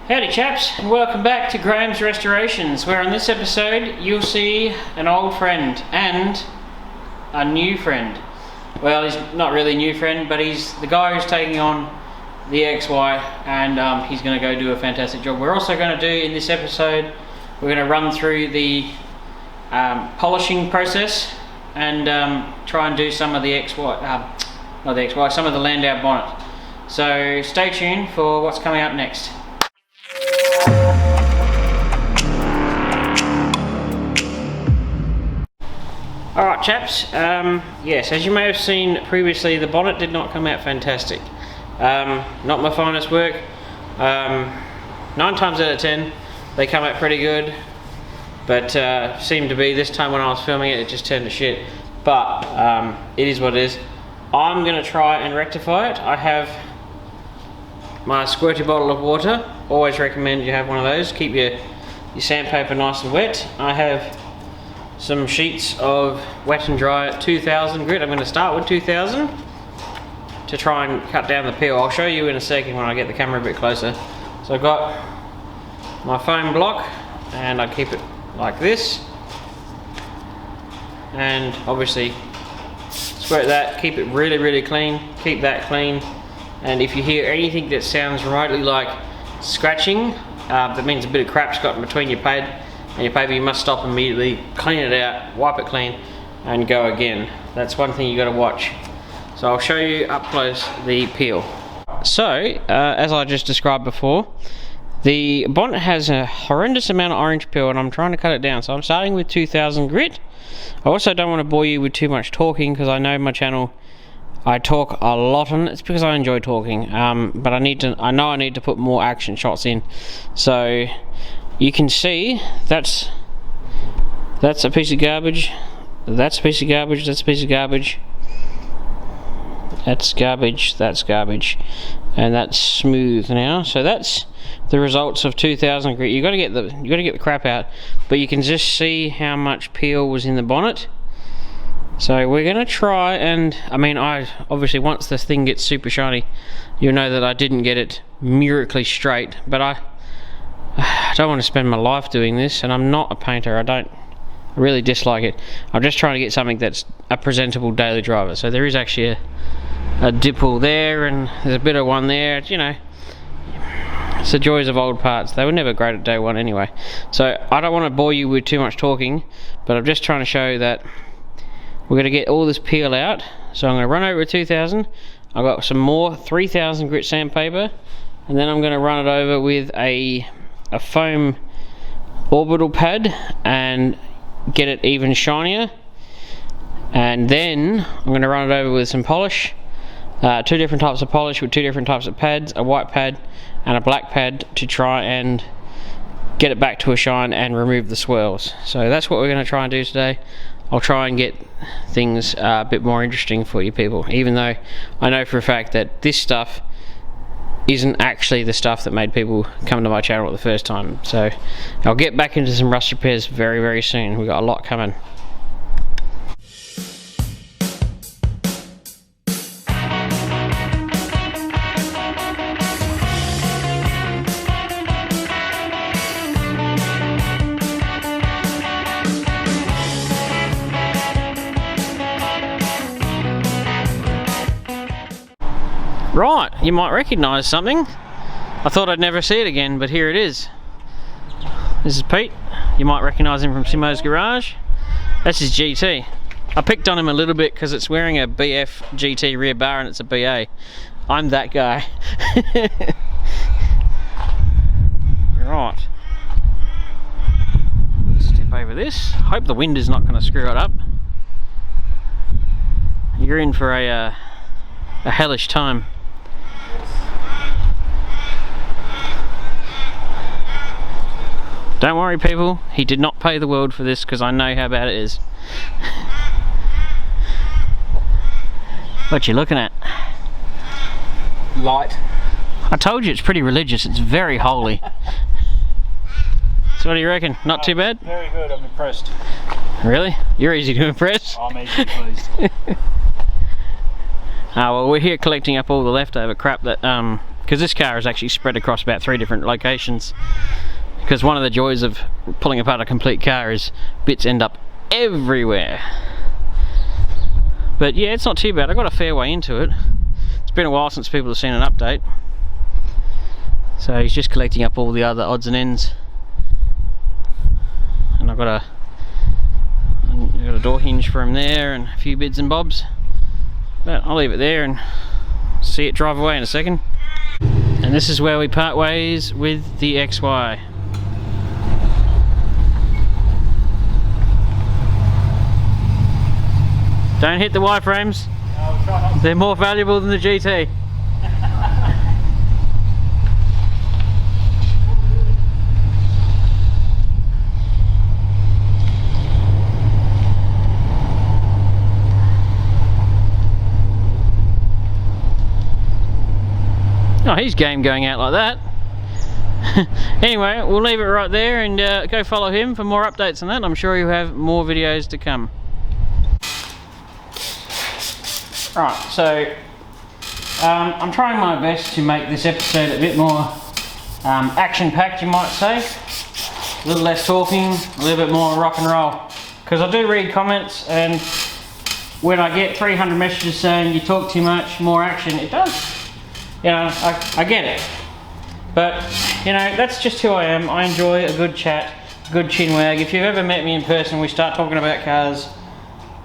Howdy chaps, and welcome back to Graham's Restorations, where on this episode you'll see an old friend and a new friend. Well, he's not really a new friend, but he's the guy who's taking on the XY, and he's going to go do a fantastic job. We're also going to do, in this episode, we're going to run through the polishing process and try and do some of the some of the Landau bonnet. So stay tuned for what's coming up next. Alright chaps, yes, as you may have seen previously, the bonnet did not come out fantastic. Not my finest work. 9 times out of 10 they come out pretty good, but seemed to be this time when I was filming it, it just turned to shit. But it is what it is. I'm going to try and rectify it. I have my squirty bottle of water. Always recommend you have one of those. Keep your sandpaper nice and wet. I have some sheets of wet and dry 2000 grit. I'm going to start with 2000 to try and cut down the peel. I'll show you in a second when I get the camera a bit closer. So I've got my foam block and I keep it like this, and obviously squirt that, keep it really clean, keep that clean. And if you hear anything that sounds remotely like scratching, that means a bit of crap's got in between your pad and your paper. You must stop immediately, clean it out, wipe it clean and go again. That's one thing you got to watch. So I'll show you up close the peel. So as I just described before, the bonnet has a horrendous amount of orange peel and I'm trying to cut it down. So I'm starting with 2000 grit. I also don't want to bore you with too much talking, because I know my channel I talk a lot, and it's because I enjoy talking, but I know I need to put more action shots in. So you can see that's a piece of garbage, that's a piece of garbage, that's a piece of garbage, that's garbage, and that's smooth now. So that's the results of 2000 grit. You got to get the crap out, but you can just see how much peel was in the bonnet. So we're gonna try, and I obviously, once this thing gets super shiny, you'll know that I didn't get it miraculously straight, but I don't want to spend my life doing this, and I'm not a painter. I really dislike it. I'm just trying to get something that's a presentable daily driver. So there is actually a dimple there, and there's a bit of one there. You know, it's the joys of old parts. They were never great at day one anyway. So I don't want to bore you with too much talking, but I'm just trying to show that we're going to get all this peel out. So I'm going to run over to 2000. I've got some more 3000 grit sandpaper, and then I'm going to run it over with a foam orbital pad and get it even shinier. And then I'm going to run it over with some polish, 2 different types of polish with 2 different types of pads, a white pad and a black pad, to try and get it back to a shine and remove the swirls. So that's what we're going to try and do today. I'll try and get things a bit more interesting for you people, even though I know for a fact that this stuff isn't actually the stuff that made people come to my channel at the first time. So I'll get back into some rust repairs very soon. We've got a lot coming. Right, you might recognise something. I thought I'd never see it again, but here it is. This is Pete. You might recognise him from Simo's Garage. That's his GT. I picked on him a little bit because it's wearing a BF GT rear bar and it's a BA. I'm that guy. Right. Step over this. Hope the wind is not going to screw it up. You're in for a hellish time. Don't worry people, he did not pay the world for this, because I know how bad it is. What you looking at? Light. I told you it's pretty religious, it's very holy. So what do you reckon? Not too bad? Very good, I'm impressed. Really? You're easy to impress? I'm easily pleased. Well, we're here collecting up all the leftover crap that because this car is actually spread across about 3 different locations, because one of the joys of pulling apart a complete car is bits end up everywhere. But yeah, it's not too bad. I got a fair way into it. It's been a while since people have seen an update, so he's just collecting up all the other odds and ends. And I've got a door hinge for him there and a few bits and bobs, but I'll leave it there and see it drive away in a second. And this is where we part ways with the XY. Don't hit the Y-frames. No, they're more valuable than the GT. Oh, he's game going out like that. Anyway, we'll leave it right there and go follow him for more updates on that. I'm sure you'll have more videos to come. Right, so I'm trying my best to make this episode a bit more action-packed, you might say. A little less talking, a little bit more rock and roll. Because I do read comments, and when I get 300 messages saying you talk too much, more action, it does. You know, I get it. But, you know, that's just who I am. I enjoy a good chat, good chin wag. If you've ever met me in person, we start talking about cars,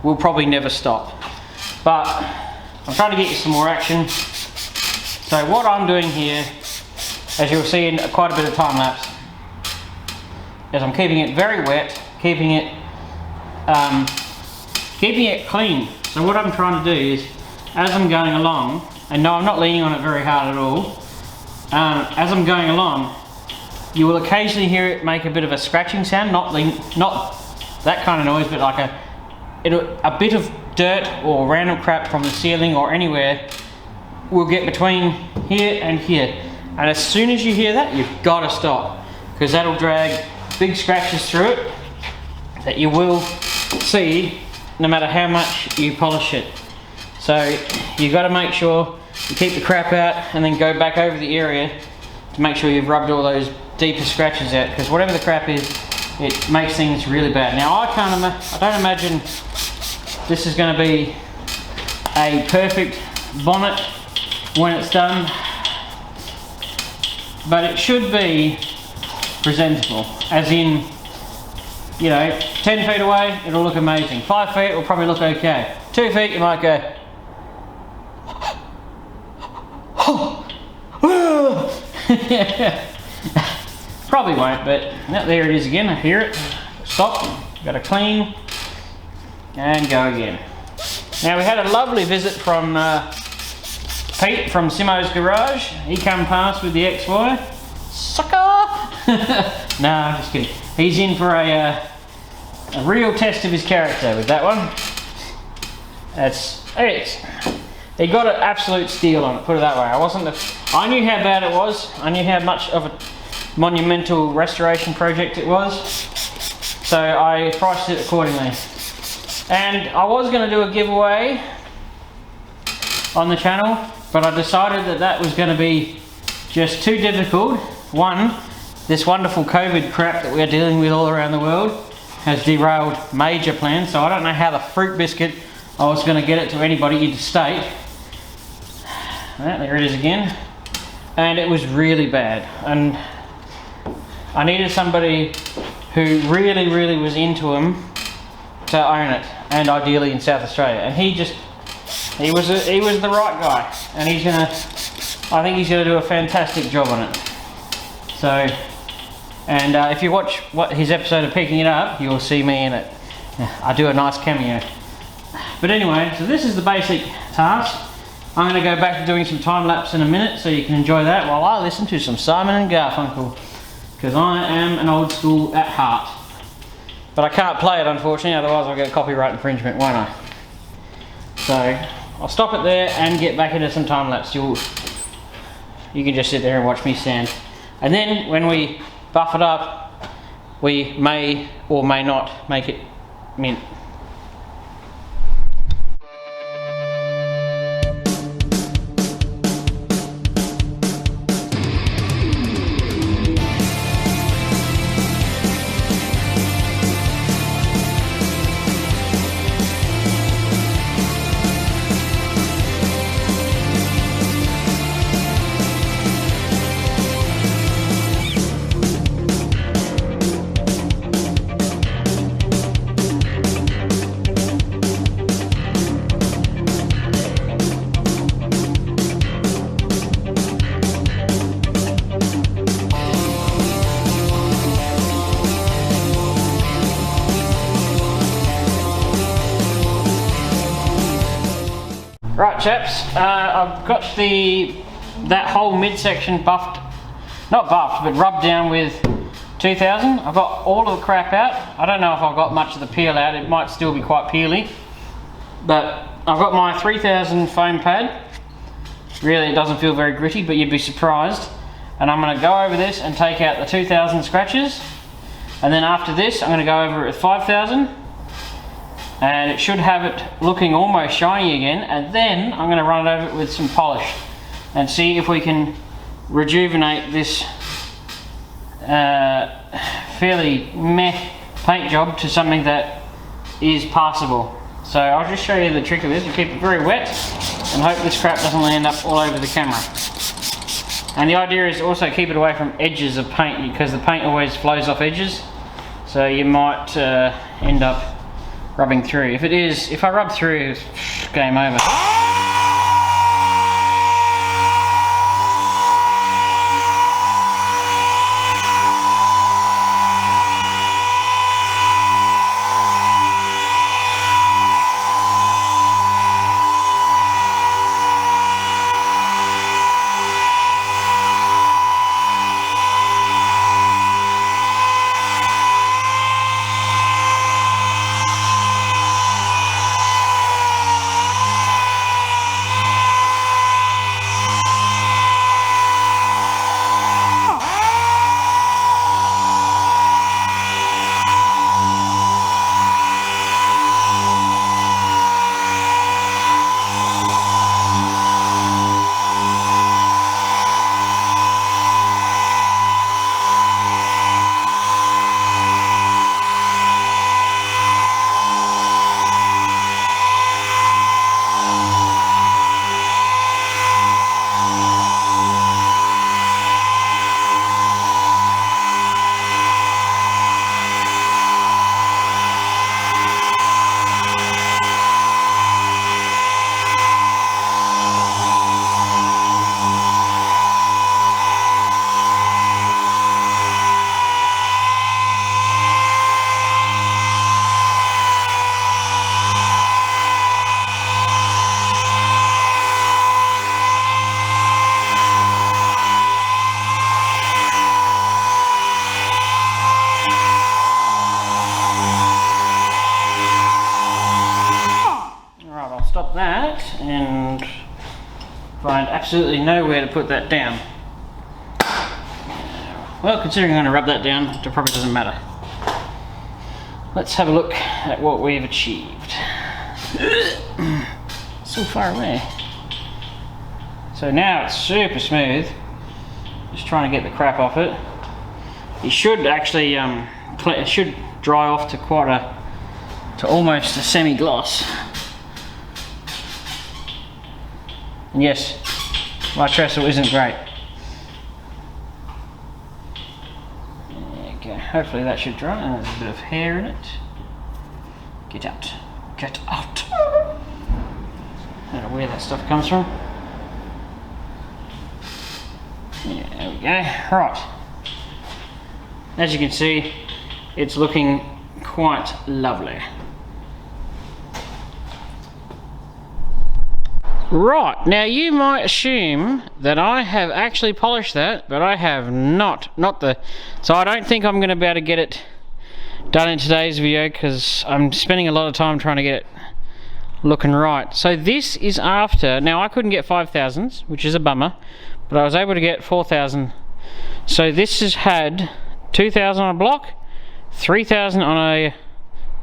we'll probably never stop. But I'm trying to get you some more action. So what I'm doing here, as you'll see in quite a bit of time lapse, is I'm keeping it very wet, keeping it clean. So what I'm trying to do is, as I'm going along, and no, I'm not leaning on it very hard at all, as I'm going along, you will occasionally hear it make a bit of a scratching sound, not that kind of noise, but like a bit of dirt or random crap from the ceiling or anywhere will get between here and here. And as soon as you hear that, you've got to stop, because that'll drag big scratches through it that you will see no matter how much you polish it. So you've got to make sure you keep the crap out and then go back over the area to make sure you've rubbed all those deeper scratches out, because whatever the crap is, it makes things really bad. Now I don't imagine this is going to be a perfect bonnet when it's done, but it should be presentable, as in, you know, 10 feet away it'll look amazing, 5 feet will probably look okay, 2 feet you might go probably won't, but there it is again. I hear it. Stop. Got to clean and go again. Now we had a lovely visit from Pete from Simo's Garage. He come past with the XY. Sucker! No, I'm just kidding. He's in for a real test of his character with that one. He got an absolute steal on it, put it that way. I knew how bad it was. I knew how much of a monumental restoration project it was. So I priced it accordingly. And I was going to do a giveaway on the channel, but I decided that that was going to be just too difficult. One, this wonderful COVID crap that we're dealing with all around the world has derailed major plans, so I don't know how the fruit biscuit I was going to get it to anybody interstate. There it is again. And it was really bad. And I needed somebody who really was into them to own it, and ideally in South Australia. And he was the right guy. And I think he's gonna do a fantastic job on it. So, and if you watch his episode of Picking It Up, you'll see me in it. I do a nice cameo. But anyway, so this is the basic task. I'm going to go back to doing some time lapse in a minute, so you can enjoy that while I listen to some Simon and Garfunkel, because I am an old school at heart. But I can't play it, unfortunately, otherwise I'll get copyright infringement, won't I? So I'll stop it there and get back into some time lapse. You can just sit there and watch me sand. And then when we buff it up, we may or may not make it mint. Alright chaps, I've got that whole midsection buffed, not buffed, but rubbed down with 2000. I've got all of the crap out. I don't know if I've got much of the peel out, it might still be quite peely. But I've got my 3000 foam pad. Really it doesn't feel very gritty, but you'd be surprised. And I'm going to go over this and take out the 2000 scratches. And then after this I'm going to go over it with 5000. And it should have it looking almost shiny again, and then I'm going to run it over it with some polish and see if we can rejuvenate this fairly meh paint job to something that is passable. So I'll just show you the trick of this. You keep it very wet and hope this crap doesn't land up all over the camera. And the idea is to also keep it away from edges of paint, because the paint always flows off edges, so you might end up rubbing through. If I rub through, game over. Stop that and find absolutely nowhere to put that down. Well, considering I'm going to rub that down, it probably doesn't matter. Let's have a look at what we've achieved. So far away. So now it's super smooth. Just trying to get the crap off it. It should actually it should dry off to almost a semi-gloss. And yes, my trestle isn't great. There you go. Hopefully that should dry. And there's a bit of hair in it. Get out. Get out. I don't know where that stuff comes from. Yeah, there we go. Right. As you can see, it's looking quite lovely. Right, now you might assume that I have actually polished that, but I have not. So I don't think I'm going to be able to get it done in today's video, because I'm spending a lot of time trying to get it looking right. So this is after, now I couldn't get 5000s, which is a bummer, but I was able to get 4000. So this has had 2000 on a block, 3000 on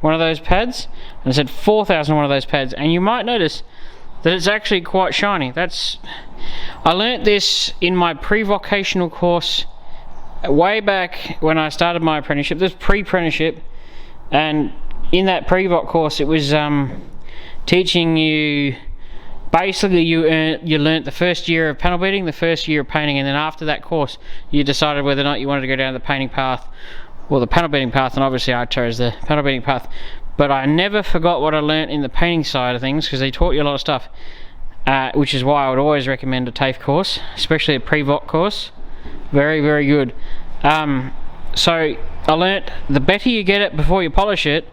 one of those pads, and it said 4000 on one of those pads. And you might notice that it's actually quite shiny. I learnt this in my pre-vocational course way back when I started my apprenticeship. This pre-apprenticeship, and in that pre-voc course it was teaching you, basically you learnt the first year of panel beating, the first year of painting, and then after that course you decided whether or not you wanted to go down the painting path or the panel beating path, and obviously I chose the panel beating path. But I never forgot what I learnt in the painting side of things, because they taught you a lot of stuff, which is why I would always recommend a TAFE course, especially a pre-voc course. Very, very good. So I learnt the better you get it before you polish it,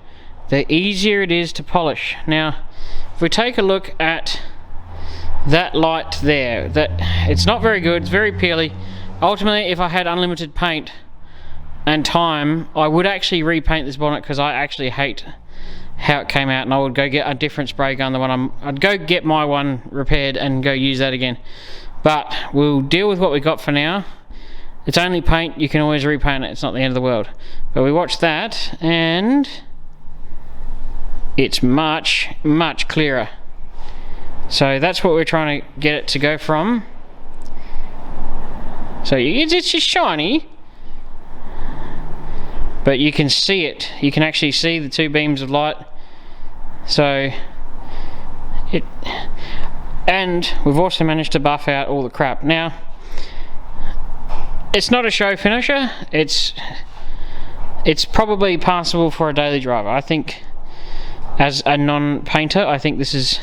the easier it is to polish. Now, if we take a look at that light there, that it's not very good, it's very peely. Ultimately, if I had unlimited paint and time, I would actually repaint this bonnet, because I actually hate how it came out, and I would go get a different spray gun. I'd go get my one repaired and go use that again. But we'll deal with what we got for now. It's only paint, you can always repaint it, it's not the end of the world. But we watched that, and it's much, much clearer. So that's what we're trying to get it to go from. So it's just shiny, but you can see it. You can actually see the two beams of light. So and we've also managed to buff out all the crap. Now, it's not a show finisher. It's probably passable for a daily driver. I think, as a non-painter, I think this is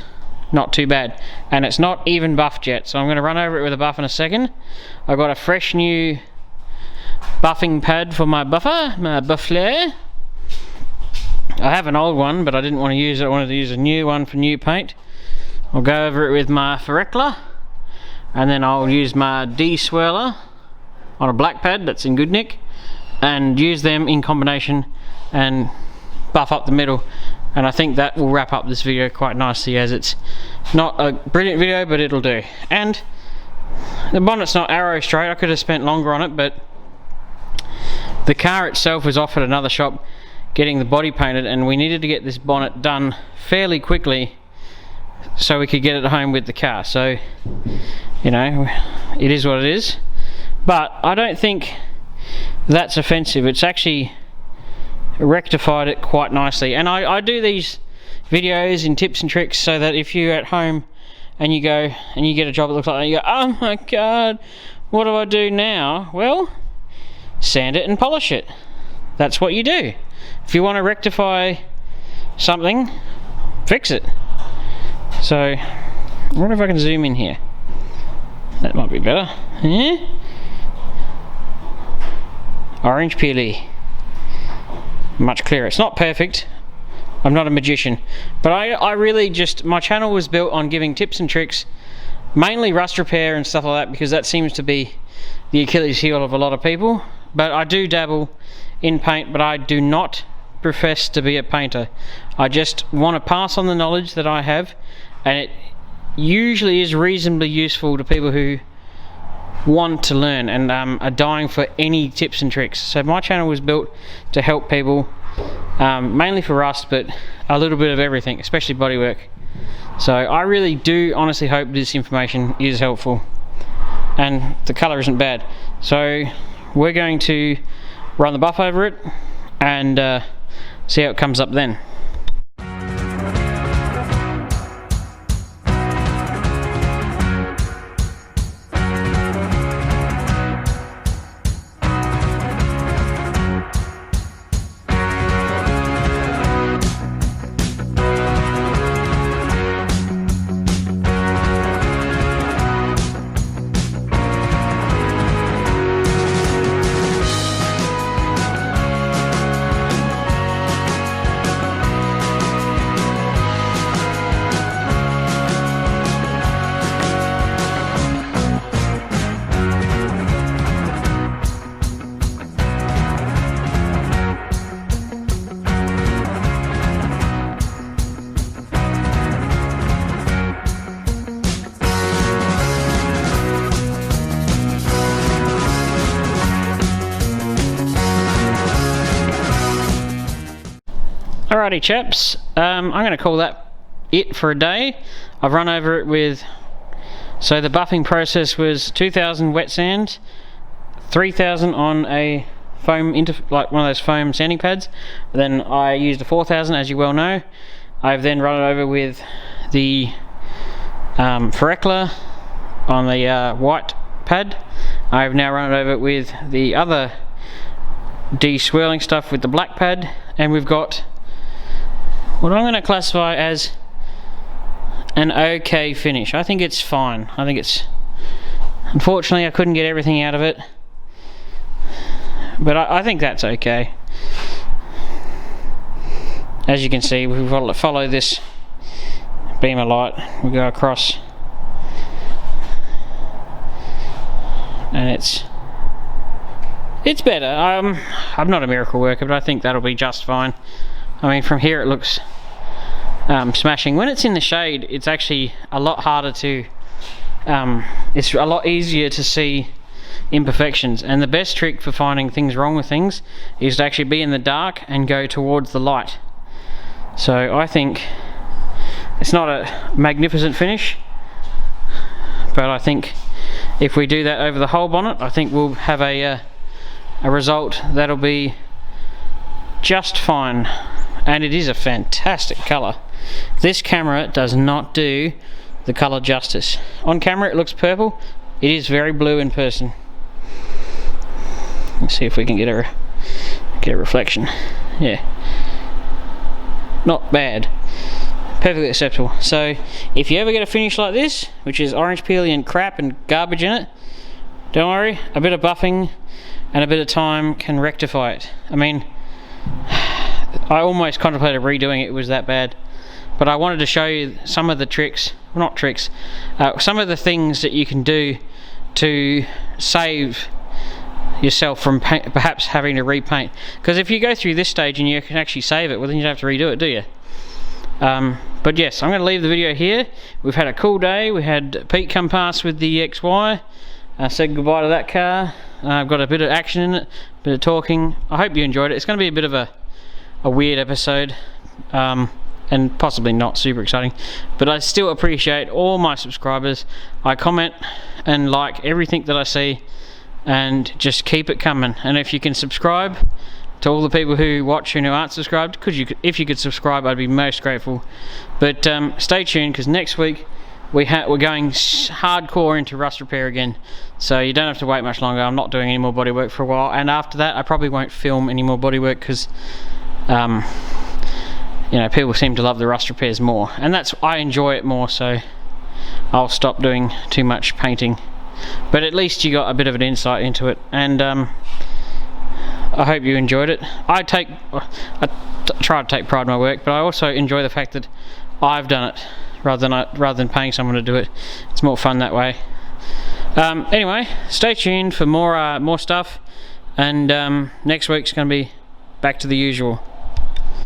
not too bad, and it's not even buffed yet. So I'm going to run over it with a buff in a second. I've got a fresh new buffing pad for my buffer, my buffler. I have an old one, but I didn't want to use it. I wanted to use a new one for new paint. I'll go over it with my Ferrecla, and then I'll use my de-swirler on a black pad that's in good nick, and use them in combination and buff up the middle. And I think that will wrap up this video quite nicely, as it's not a brilliant video, but it'll do. And the bonnet's not arrow straight. I could have spent longer on it, but the car itself was off at another shop getting the body painted, and we needed to get this bonnet done fairly quickly so we could get it home with the car. So, you know, it is what it is. But I don't think that's offensive. It's actually rectified it quite nicely. And I do these videos in tips and tricks so that if you're at home and you go and you get a job that looks like that, you go, oh my god, what do I do now? Well, sand it and polish it. That's what you do. If you want to rectify something, fix it. So, I wonder if I can zoom in here. That might be better. Yeah? Orange peely. Much clearer. It's not perfect. I'm not a magician. But I really just, my channel was built on giving tips and tricks, mainly rust repair and stuff like that, because that seems to be the Achilles heel of a lot of people. But I do dabble in paint, but I do not profess to be a painter. I just want to pass on the knowledge that I have, and it usually is reasonably useful to people who want to learn and are dying for any tips and tricks. So my channel was built to help people, mainly for rust, but a little bit of everything, especially bodywork. So I really do honestly hope this information is helpful, and the colour isn't bad. So we're going to run the buff over it and see how it comes up then. Alrighty chaps, I'm going to call that it for a day. I've run over it with, so the buffing process was 2000 wet sand, 3000 on a foam, like one of those foam sanding pads. Then I used a 4000, as you well know. I've then run it over with the Ferrecla on the white pad. I've now run it over with the other de-swirling stuff with the black pad, and we've got what I'm going to classify as an okay finish. I think it's fine. I think it's, unfortunately I couldn't get everything out of it, but I think that's okay. As you can see, we follow this beam of light, we go across and it's better. I'm not a miracle worker, but I think that'll be just fine. I mean, from here it looks smashing. When it's in the shade, it's actually a lot harder to it's a lot easier to see imperfections, and the best trick for finding things wrong with things is to actually be in the dark and go towards the light. So I think it's not a magnificent finish, but I think if we do that over the whole bonnet, I think we'll have a result that'll be just fine. And it is a fantastic colour. This camera does not do the colour justice. On camera it looks purple, it is very blue in person. Let's see if we can get a reflection. Yeah, not bad, perfectly acceptable. So if you ever get a finish like this, which is orange peely and crap and garbage in it, don't worry, a bit of buffing and a bit of time can rectify it. I mean, I almost contemplated redoing it, it was that bad. But I wanted to show you some of the tricks, well, not tricks, some of the things that you can do to save yourself from perhaps having to repaint. Because if you go through this stage and you can actually save it, well then you don't have to redo it, do you? But yes, I'm going to leave the video here. We've had a cool day. We had Pete come past with the XY. Said goodbye to that car. I've got a bit of action in it, a bit of talking. I hope you enjoyed it. It's going to be a bit of a weird episode, and possibly not super exciting, but I still appreciate all my subscribers. I comment and like everything that I see, and just keep it coming. And if you can subscribe, to all the people who watch and who aren't subscribed, if you could subscribe, I'd be most grateful. But stay tuned, because next week we're going hardcore into rust repair again, so you don't have to wait much longer. I'm not doing any more bodywork for a while, and after that I probably won't film any more bodywork, because you know, people seem to love the rust repairs more, and I enjoy it more, so I'll stop doing too much painting. But at least you got a bit of an insight into it, and I hope you enjoyed it. I try to take pride in my work, but I also enjoy the fact that I've done it rather than paying someone to do it. It's more fun that way. Anyway, stay tuned for more stuff, and next week's going to be back to the usual.